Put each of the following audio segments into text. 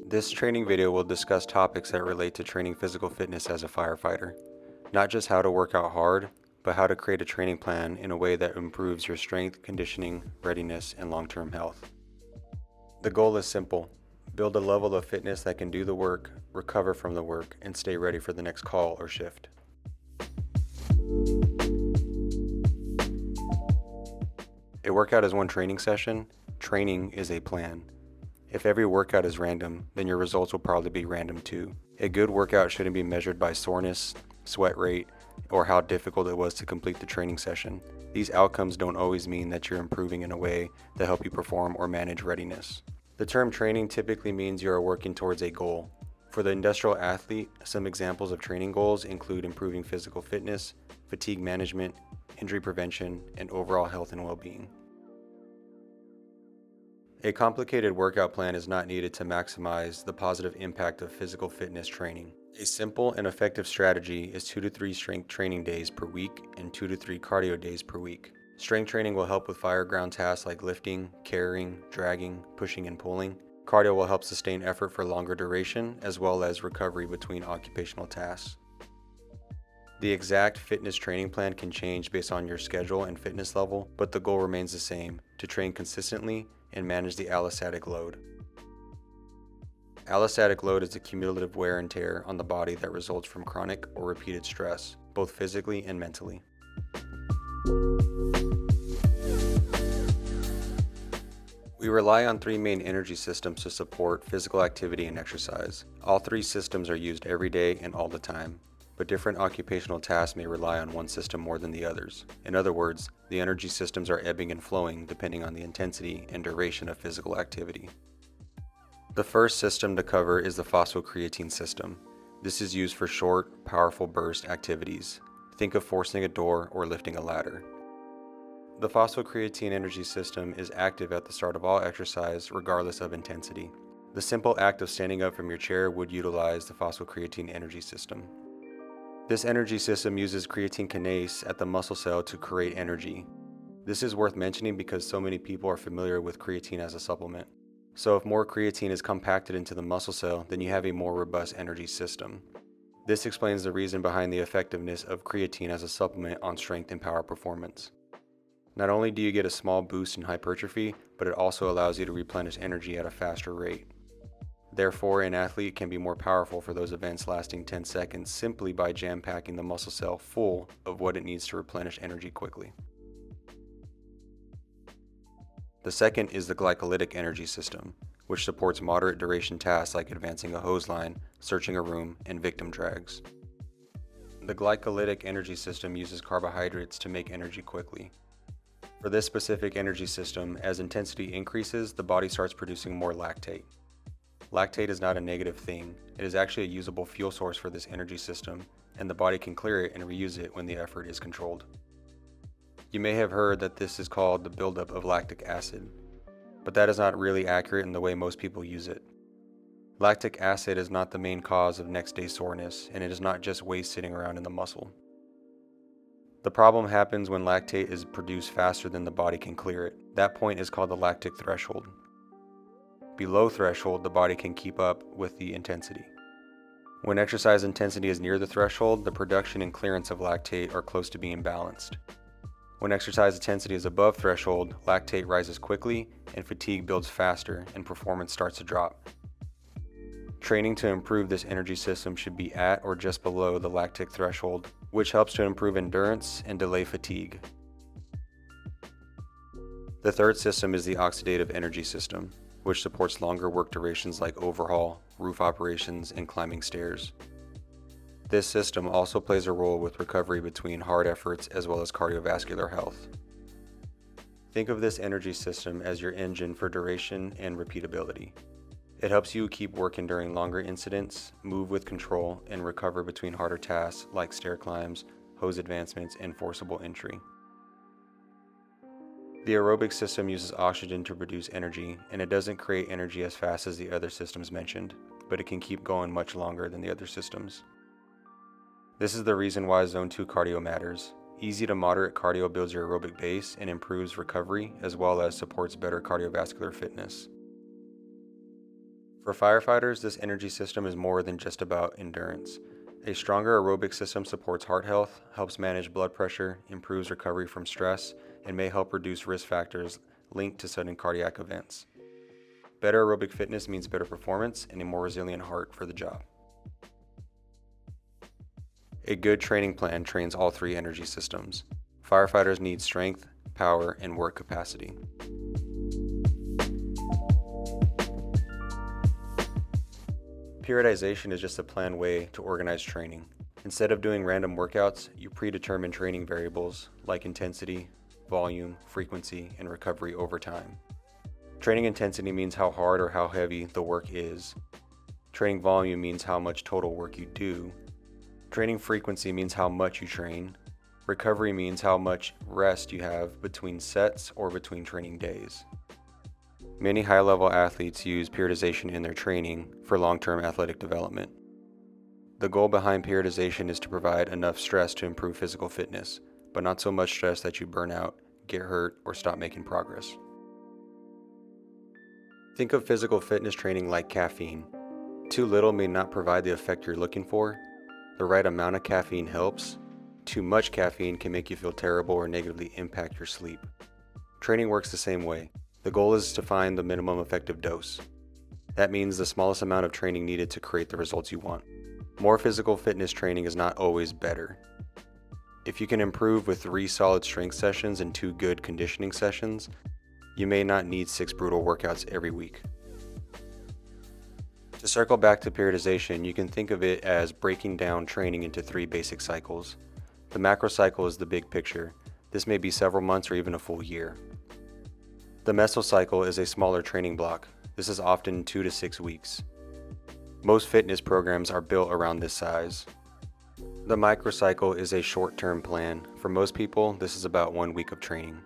This training video will discuss topics that relate to training physical fitness as a firefighter. Not just how to work out hard, but how to create a training plan in a way that improves your strength, conditioning, readiness, and long-term health. The goal is simple. Build a level of fitness that can do the work, recover from the work, and stay ready for the next call or shift. A workout is one training session. Training is a plan. If every workout is random, then your results will probably be random too. A good workout shouldn't be measured by soreness, sweat rate, or how difficult it was to complete the training session. These outcomes don't always mean that you're improving in a way that help you perform or manage readiness. The term training typically means you are working towards a goal. For the industrial athlete, some examples of training goals include improving physical fitness, fatigue management, injury prevention, and overall health and well-being. A complicated workout plan is not needed to maximize the positive impact of physical fitness training. A simple and effective strategy is 2 to 3 strength training days per week and 2 to 3 cardio days per week. Strength training will help with fireground tasks like lifting, carrying, dragging, pushing, and pulling. Cardio will help sustain effort for longer duration, as well as recovery between occupational tasks. The exact fitness training plan can change based on your schedule and fitness level, but the goal remains the same: to train consistently and manage the allostatic load. Allostatic load is the cumulative wear and tear on the body that results from chronic or repeated stress, both physically and mentally. We rely on 3 main energy systems to support physical activity and exercise. All 3 systems are used every day and all the time, but different occupational tasks may rely on one system more than the others. In other words, the energy systems are ebbing and flowing depending on the intensity and duration of physical activity. The first system to cover is the phosphocreatine system. This is used for short, powerful burst activities. Think of forcing a door or lifting a ladder. The phosphocreatine energy system is active at the start of all exercise, regardless of intensity. The simple act of standing up from your chair would utilize the phosphocreatine energy system. This energy system uses creatine kinase at the muscle cell to create energy. This is worth mentioning because so many people are familiar with creatine as a supplement. So if more creatine is compacted into the muscle cell, then you have a more robust energy system. This explains the reason behind the effectiveness of creatine as a supplement on strength and power performance. Not only do you get a small boost in hypertrophy, but it also allows you to replenish energy at a faster rate. Therefore, an athlete can be more powerful for those events lasting 10 seconds simply by jam-packing the muscle cell full of what it needs to replenish energy quickly. The second is the glycolytic energy system, which supports moderate duration tasks like advancing a hose line, searching a room, and victim drags. The glycolytic energy system uses carbohydrates to make energy quickly. For this specific energy system, as intensity increases, the body starts producing more lactate. Lactate is not a negative thing. It is actually a usable fuel source for this energy system, and the body can clear it and reuse it when the effort is controlled. You may have heard that this is called the buildup of lactic acid, but that is not really accurate in the way most people use it. Lactic acid is not the main cause of next day soreness, and it is not just waste sitting around in the muscle. The problem happens when lactate is produced faster than the body can clear it. That point is called the lactic threshold. Below threshold, the body can keep up with the intensity. When exercise intensity is near the threshold, the production and clearance of lactate are close to being balanced. When exercise intensity is above threshold, lactate rises quickly and fatigue builds faster and performance starts to drop. Training to improve this energy system should be at or just below the lactic threshold, which helps to improve endurance and delay fatigue. The third system is the oxidative energy system, which supports longer work durations like overhaul, roof operations, and climbing stairs. This system also plays a role with recovery between hard efforts as well as cardiovascular health. Think of this energy system as your engine for duration and repeatability. It helps you keep working during longer incidents, move with control, and recover between harder tasks like stair climbs, hose advancements, and forcible entry. The aerobic system uses oxygen to produce energy, and it doesn't create energy as fast as the other systems mentioned, but it can keep going much longer than the other systems. This is the reason why Zone 2 cardio matters. Easy to moderate cardio builds your aerobic base and improves recovery, as well as supports better cardiovascular fitness. For firefighters, this energy system is more than just about endurance. A stronger aerobic system supports heart health, helps manage blood pressure, improves recovery from stress, and may help reduce risk factors linked to sudden cardiac events. Better aerobic fitness means better performance and a more resilient heart for the job. A good training plan trains all three energy systems. Firefighters need strength, power, and work capacity. Periodization is just a planned way to organize training. Instead of doing random workouts, you predetermine training variables like intensity, volume, frequency, and recovery over time. Training intensity means how hard or how heavy the work is. Training volume means how much total work you do. Training frequency means how much you train. Recovery means how much rest you have between sets or between training days. Many high-level athletes use periodization in their training for long-term athletic development. The goal behind periodization is to provide enough stress to improve physical fitness, but not so much stress that you burn out, get hurt, or stop making progress. Think of physical fitness training like caffeine. Too little may not provide the effect you're looking for. The right amount of caffeine helps. Too much caffeine can make you feel terrible or negatively impact your sleep. Training works the same way. The goal is to find the minimum effective dose. That means the smallest amount of training needed to create the results you want. More physical fitness training is not always better. If you can improve with 3 solid strength sessions and 2 good conditioning sessions, you may not need 6 brutal workouts every week. To circle back to periodization, you can think of it as breaking down training into 3 basic cycles. The macro cycle is the big picture. This may be several months or even a full year. The mesocycle is a smaller training block. This is often 2 to 6 weeks. Most fitness programs are built around this size. The microcycle is a short-term plan. For most people, this is about 1 week of training.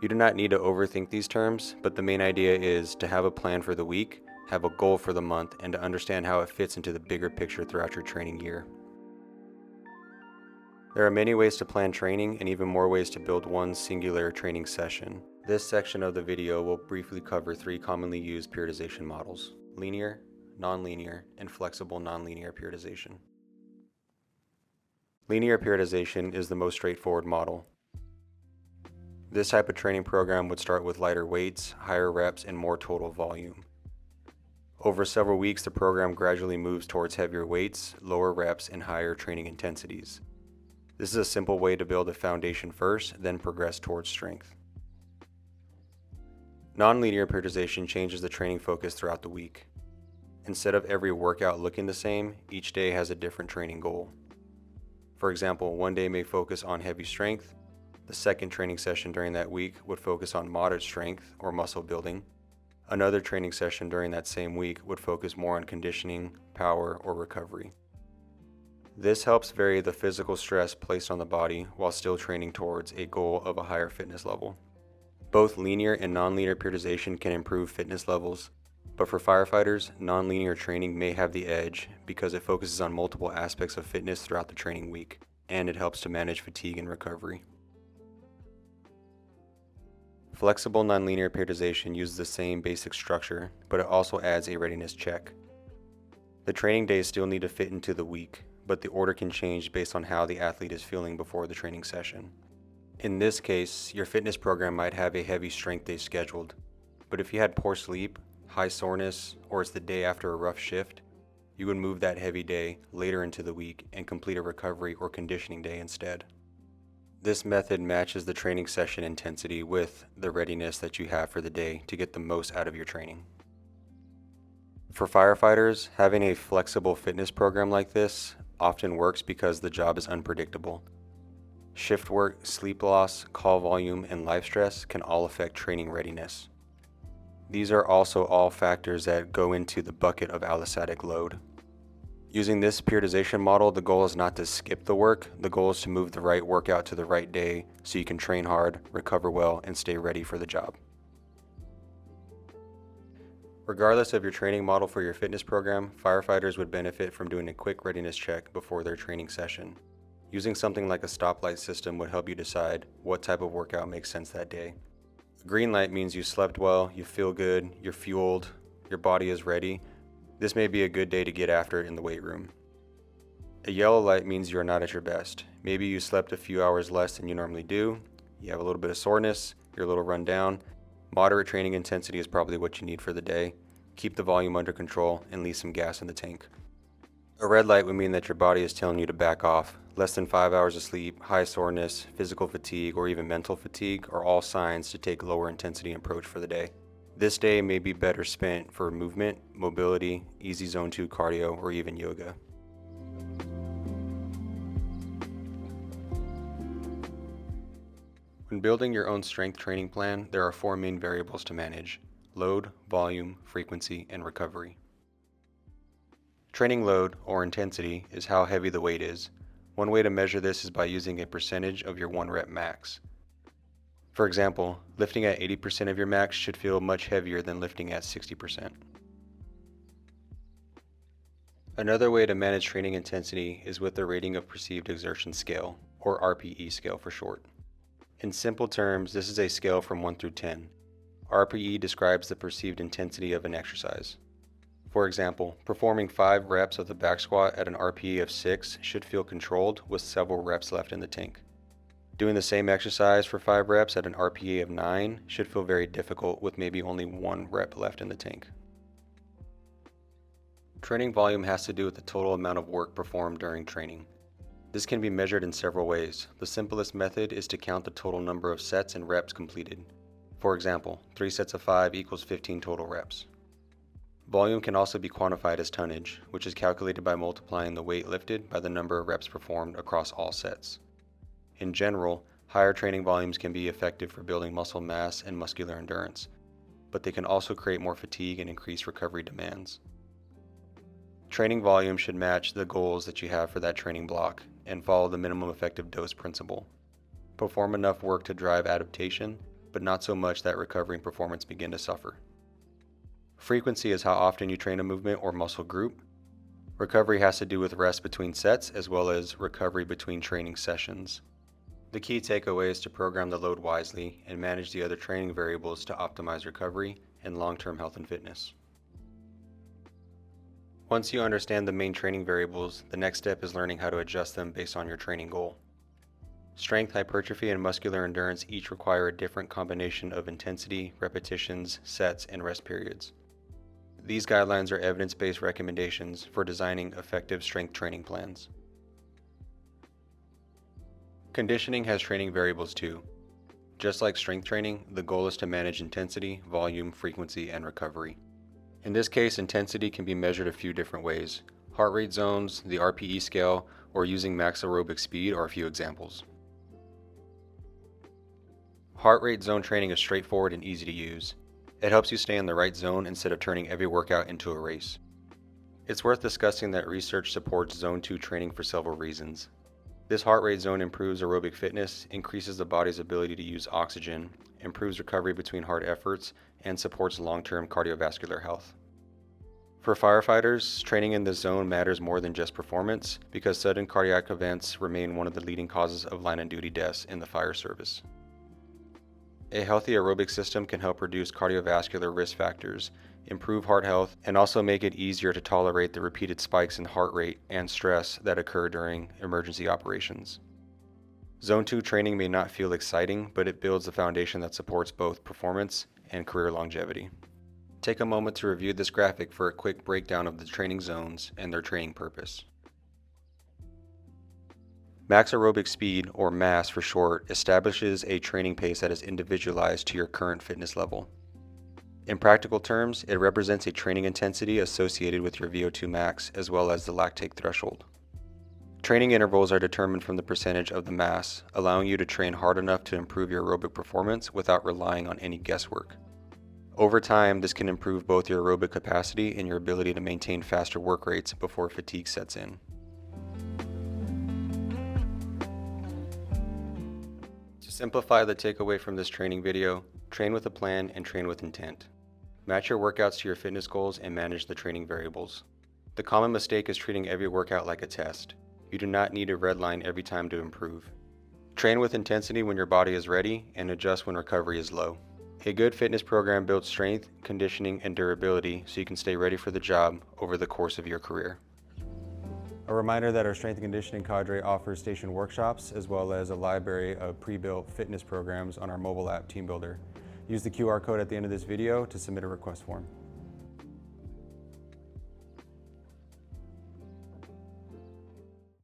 You do not need to overthink these terms, but the main idea is to have a plan for the week, have a goal for the month, and to understand how it fits into the bigger picture throughout your training year. There are many ways to plan training and even more ways to build one singular training session. This section of the video will briefly cover 3 commonly used periodization models: linear, nonlinear, and flexible nonlinear periodization. Linear periodization is the most straightforward model. This type of training program would start with lighter weights, higher reps, and more total volume. Over several weeks, the program gradually moves towards heavier weights, lower reps, and higher training intensities. This is a simple way to build a foundation first, then progress towards strength. Nonlinear periodization changes the training focus throughout the week. Instead of every workout looking the same, each day has a different training goal. For example, one day may focus on heavy strength. The second training session during that week would focus on moderate strength or muscle building. Another training session during that same week would focus more on conditioning, power, or recovery. This helps vary the physical stress placed on the body while still training towards a goal of a higher fitness level. Both linear and nonlinear periodization can improve fitness levels, but for firefighters, nonlinear training may have the edge because it focuses on multiple aspects of fitness throughout the training week, and it helps to manage fatigue and recovery. Flexible nonlinear periodization uses the same basic structure, but it also adds a readiness check. The training days still need to fit into the week, but the order can change based on how the athlete is feeling before the training session. In this case, your fitness program might have a heavy strength day scheduled, but if you had poor sleep, high soreness, or it's the day after a rough shift, you would move that heavy day later into the week and complete a recovery or conditioning day instead. This method matches the training session intensity with the readiness that you have for the day to get the most out of your training. For firefighters, having a flexible fitness program like this often works because the job is unpredictable. Shift work, sleep loss, call volume, and life stress can all affect training readiness. These are also all factors that go into the bucket of allostatic load. Using this periodization model, the goal is not to skip the work. The goal is to move the right workout to the right day so you can train hard, recover well, and stay ready for the job. Regardless of your training model for your fitness program, firefighters would benefit from doing a quick readiness check before their training session. Using something like a stoplight system would help you decide what type of workout makes sense that day. A green light means you slept well, you feel good, you're fueled, your body is ready. This may be a good day to get after it in the weight room. A yellow light means you are not at your best. Maybe you slept a few hours less than you normally do, you have a little bit of soreness, you're a little run down. Moderate training intensity is probably what you need for the day. Keep the volume under control and leave some gas in the tank. A red light would mean that your body is telling you to back off. Less than 5 hours of sleep, high soreness, physical fatigue, or even mental fatigue are all signs to take a lower intensity approach for the day. This day may be better spent for movement, mobility, easy zone 2 cardio, or even yoga. When building your own strength training plan, there are 4 main variables to manage: load, volume, frequency, and recovery. Training load, or intensity, is how heavy the weight is. One way to measure this is by using a percentage of your 1 rep max. For example, lifting at 80% of your max should feel much heavier than lifting at 60%. Another way to manage training intensity is with the rating of perceived exertion scale, or RPE scale for short. In simple terms, this is a scale from 1 through 10. RPE describes the perceived intensity of an exercise. For example, performing 5 reps of the back squat at an RPE of 6 should feel controlled with several reps left in the tank. Doing the same exercise for 5 reps at an RPE of 9 should feel very difficult with maybe only 1 rep left in the tank. Training volume has to do with the total amount of work performed during training. This can be measured in several ways. The simplest method is to count the total number of sets and reps completed. For example, 3 sets of 5 equals 15 total reps. Volume can also be quantified as tonnage, which is calculated by multiplying the weight lifted by the number of reps performed across all sets. In general, higher training volumes can be effective for building muscle mass and muscular endurance, but they can also create more fatigue and increase recovery demands. Training volume should match the goals that you have for that training block and follow the minimum effective dose principle. Perform enough work to drive adaptation, but not so much that recovery and performance begin to suffer. Frequency is how often you train a movement or muscle group. Recovery has to do with rest between sets as well as recovery between training sessions. The key takeaway is to program the load wisely and manage the other training variables to optimize recovery and long-term health and fitness. Once you understand the main training variables, the next step is learning how to adjust them based on your training goal. Strength, hypertrophy, and muscular endurance each require a different combination of intensity, repetitions, sets, and rest periods. These guidelines are evidence-based recommendations for designing effective strength training plans. Conditioning has training variables too. Just like strength training, the goal is to manage intensity, volume, frequency, and recovery. In this case, intensity can be measured a few different ways. Heart rate zones, the RPE scale, or using max aerobic speed are a few examples. Heart rate zone training is straightforward and easy to use. It helps you stay in the right zone instead of turning every workout into a race. It's worth discussing that research supports Zone 2 training for several reasons. This heart rate zone improves aerobic fitness, increases the body's ability to use oxygen, improves recovery between hard efforts, and supports long-term cardiovascular health. For firefighters, training in this zone matters more than just performance because sudden cardiac events remain one of the leading causes of line-of-duty deaths in the fire service. A healthy aerobic system can help reduce cardiovascular risk factors, improve heart health, and also make it easier to tolerate the repeated spikes in heart rate and stress that occur during emergency operations. Zone 2 training may not feel exciting, but it builds a foundation that supports both performance and career longevity. Take a moment to review this graphic for a quick breakdown of the training zones and their training purpose. Max aerobic speed, or MAS for short, establishes a training pace that is individualized to your current fitness level. In practical terms, it represents a training intensity associated with your VO2 max as well as the lactate threshold. Training intervals are determined from the percentage of the mass, allowing you to train hard enough to improve your aerobic performance without relying on any guesswork. Over time, this can improve both your aerobic capacity and your ability to maintain faster work rates before fatigue sets in. To simplify the takeaway from this training video, train with a plan and train with intent. Match your workouts to your fitness goals and manage the training variables. The common mistake is treating every workout like a test. You do not need a red line every time to improve. Train with intensity when your body is ready and adjust when recovery is low. A good fitness program builds strength, conditioning, and durability so you can stay ready for the job over the course of your career. A reminder that our strength and conditioning cadre offers station workshops as well as a library of pre-built fitness programs on our mobile app TeamBuilder. Use the QR code at the end of this video to submit a request form.